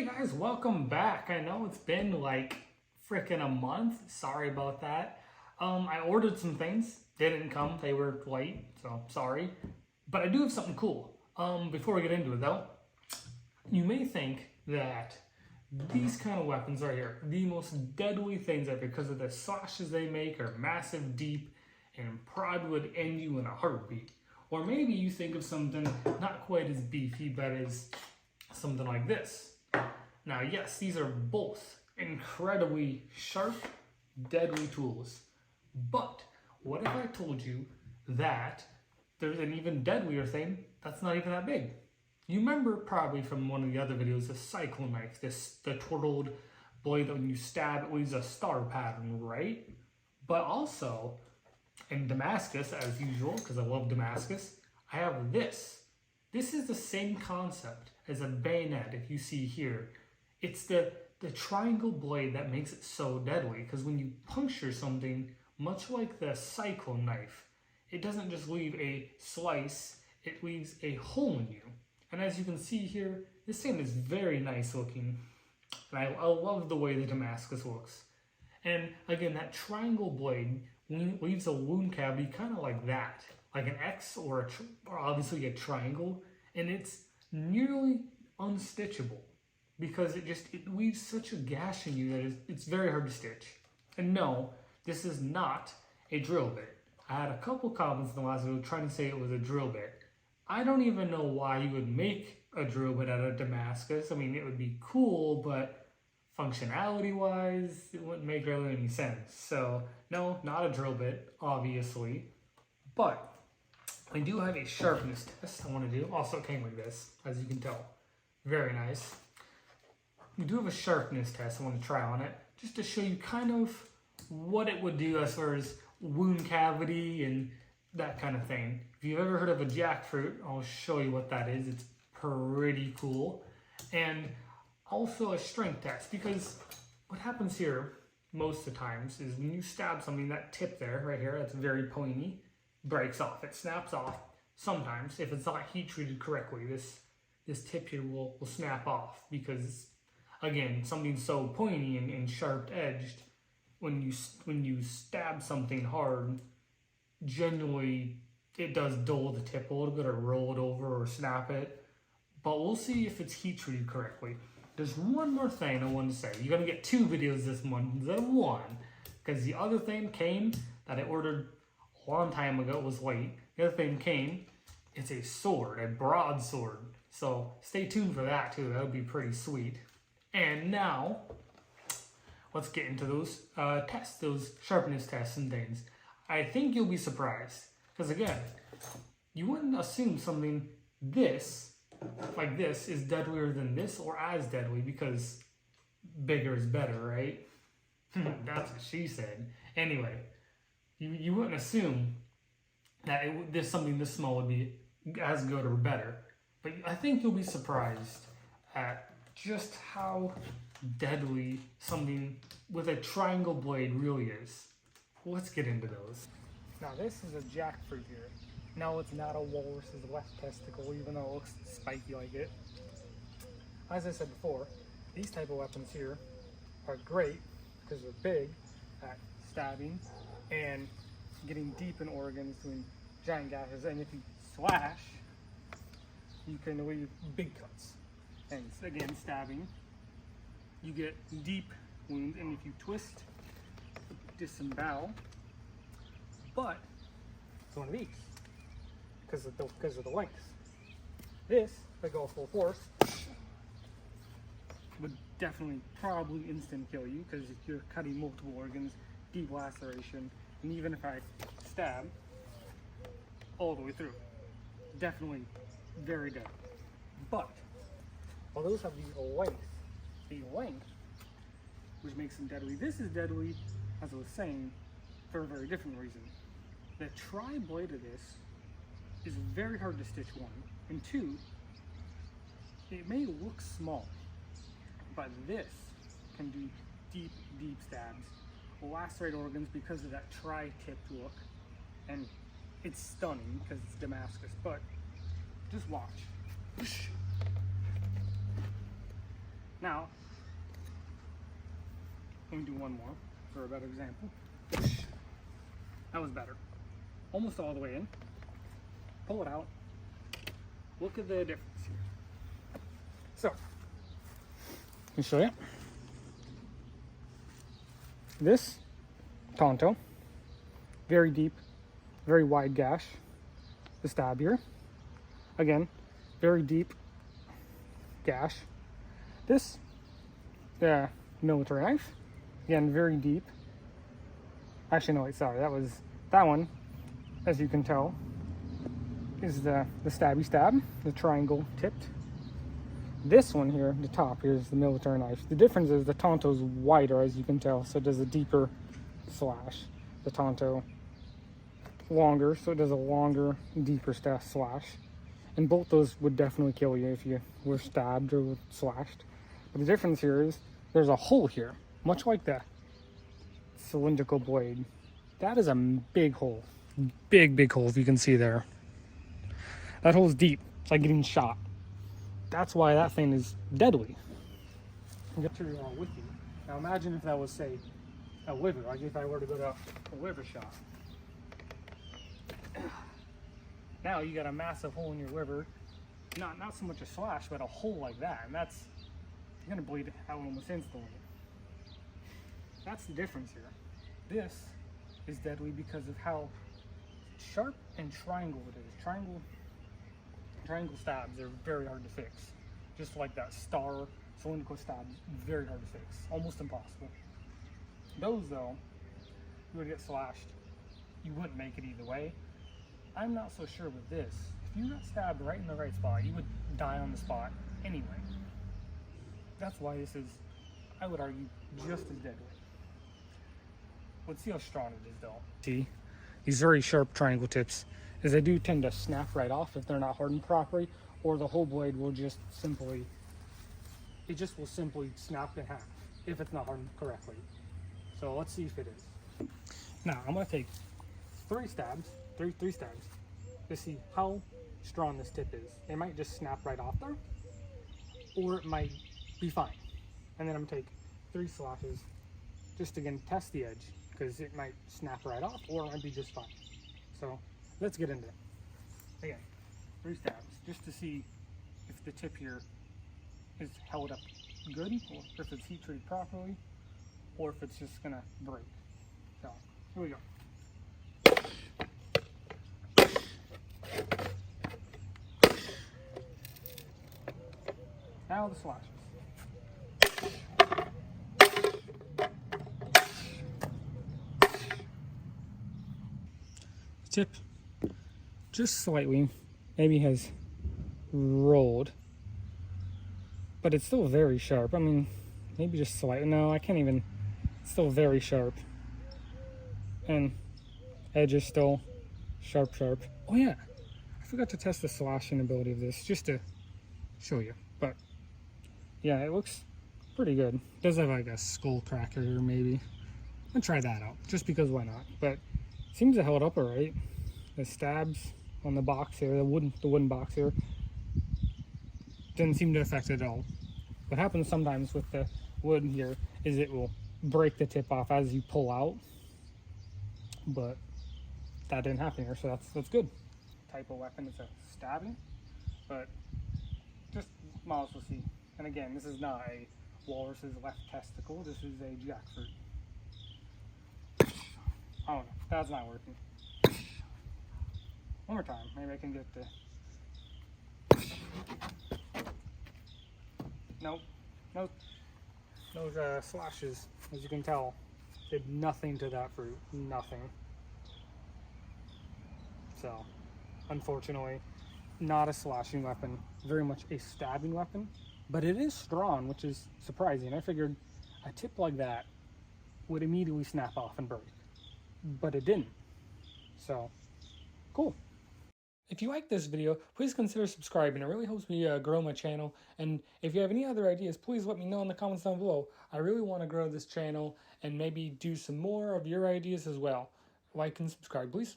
Hey guys, welcome back. I know it's been like freaking a month. Sorry about that. I ordered some things. They didn't come. They were late, so sorry. But I do have something cool. Before we get into it though, you may think that these kind of weapons right here, the most deadly things ever, because of the slashes they make are massive, deep, and probably would end you in a heartbeat. Or maybe you think of something not quite as beefy, but as something like this. Now, yes, these are both incredibly sharp, deadly tools. But what if I told you that there's an even deadlier thing that's not even that big? You remember probably from one of the other videos, the cyclone knife, the twirled blade that when you stab, it leaves a star pattern, right? But also, in Damascus, as usual, because I love Damascus, I have this. This is the same concept as a bayonet, if you see here. It's the triangle blade that makes it so deadly, because when you puncture something, much like the cyclone knife, it doesn't just leave a slice, it leaves a hole in you. And as you can see here, this thing is very nice looking. And I love the way the Damascus looks. And again, that triangle blade leaves a wound cavity kind of like that, like an X or obviously a triangle, and it's nearly unstitchable because it leaves such a gash in you that it's very hard to stitch. And no, this is not a drill bit. I had a couple comments in the last video trying to say it was a drill bit. I don't even know why you would make a drill bit out of Damascus. I mean, it would be cool, but functionality-wise, it wouldn't make really any sense. So, no, not a drill bit, obviously. But I do have a sharpness test I want to do. Also, it came like this, as you can tell. Very nice. We do have a sharpness test I want to try on it, just to show you kind of what it would do as far as wound cavity and that kind of thing. If you've ever heard of a jackfruit, I'll show you what that is. It's pretty cool. And also a strength test, because what happens here most of the times is when you stab something, that tip there, right here, that's very pointy, breaks off. It snaps off. Sometimes, if it's not heat treated correctly, this tip here will snap off because, again, something so pointy and sharp edged, when you stab something hard, generally it does dull the tip a little bit or roll it over or snap it. But we'll see if it's heat treated correctly. There's one more thing I want to say. You're going to get 2 videos this month instead of 1, because the other thing came that I ordered a long time ago. It was late. The other thing came. It's a sword, a broadsword. So stay tuned for that too. That would be pretty sweet. And now, let's get into those tests, those sharpness tests and things. I think you'll be surprised, because again, you wouldn't assume something like this is deadlier than this or as deadly, because bigger is better, right? That's what she said. Anyway, you wouldn't assume that something this small would be as good or better. But I think you'll be surprised at just how deadly something with a triangle blade really is. Let's get into those. Now this is a jackfruit here. No, it's not a walrus's left testicle, even though it looks spiky like it. As I said before, these type of weapons here are great because they're big at stabbing and getting deep in organs, doing giant gashes. And if you slash, you can leave big cuts. And again, stabbing, you get deep wounds. And if you twist, disembowel, but it's one of these. Because of the length. This, if I go full force, would definitely probably instant kill you, because you're cutting multiple organs, deep laceration, and even if I stab all the way through, definitely very deadly. But while those have the length, which makes them deadly, this is deadly, as I was saying, for a very different reason. The tri-blade of this is very hard to stitch, 1, and 2, it may look small, but this can do deep stabs, lacerate organs because of that tri-tipped look, and it's stunning because it's Damascus. But just watch. Now, let me do one more for a better example. That was better. Almost all the way in. Pull it out. Look at the difference here. So, let me show you. This Tonto, very deep, very wide gash. The stab here, again, very deep gash. This, the military knife, again, very deep. Actually, no, wait, sorry, that one, as you can tell, is the stabby stab, the triangle tipped. This one here, the top here, is the military knife. The difference is the Tonto's wider, as you can tell, so it does a deeper slash. The Tonto longer, so it does a longer, deeper slash. And both those would definitely kill you if you were stabbed or slashed. But the difference here is there's a hole here, much like the cylindrical blade. That is a big hole. Big hole, if you can see there. That hole's deep. It's like getting shot. That's why that thing is deadly. Get your with you. Now imagine if that was, say, a liver. Like if I were to go to a liver shot. Now you got a massive hole in your liver. Not so much a slash, but a hole like that. And that's, you're gonna bleed out almost instantly. That's the difference here. This is deadly because of how sharp and triangle it is. Triangle stabs are very hard to fix. Just like that star cylindrical stab, very hard to fix. Almost impossible. Those though, you would get slashed. You wouldn't make it either way. I'm not so sure with this. If you got stabbed right in the right spot, you would die on the spot anyway. That's why this is, I would argue, just as deadly. Let's see how strong it is though. See, these very sharp triangle tips, as they do tend to snap right off if they're not hardened properly, or the whole blade will just simply, it just will simply snap in half if it's not hardened correctly. So let's see if it is. Now I'm gonna take three stabs to see how strong this tip is. It might just snap right off there, or it might be fine. And then I'm gonna take 3 slashes just to again test the edge, because it might snap right off or it might be just fine. So let's get into it. Again, 3 stabs just to see if the tip here is held up good, or if it's heat treated properly, or if it's just gonna break. So here we go. Now the slashes. Tip just slightly maybe has rolled, but it's still very sharp. I mean, maybe just slightly. No, I can't even. It's still very sharp, and edge is still sharp. Oh yeah, I forgot to test the slashing ability of this just to show you. But yeah, it looks pretty good. It does have like a skull cracker here maybe. I'm gonna try that out just because why not? But seems to hold up all right. The stabs on the box here, the wooden box here, didn't seem to affect it at all. What happens sometimes with the wood here is it will break the tip off as you pull out, but that didn't happen here, so that's good. Type of weapon is a stabbing, but just might as well see. And again, this is not a walrus's left testicle. This is a jackfruit. Oh no, that's not working. One more time, maybe I can get the. Nope. Those slashes, as you can tell, did nothing to that fruit. Nothing. So, unfortunately, not a slashing weapon. Very much a stabbing weapon. But it is strong, which is surprising. I figured a tip like that would immediately snap off and break. But it didn't. So, cool. If you like this video, please consider subscribing. It really helps me grow my channel. And if you have any other ideas, please let me know in the comments down below. I really want to grow this channel and maybe do some more of your ideas as well. Like and subscribe, please.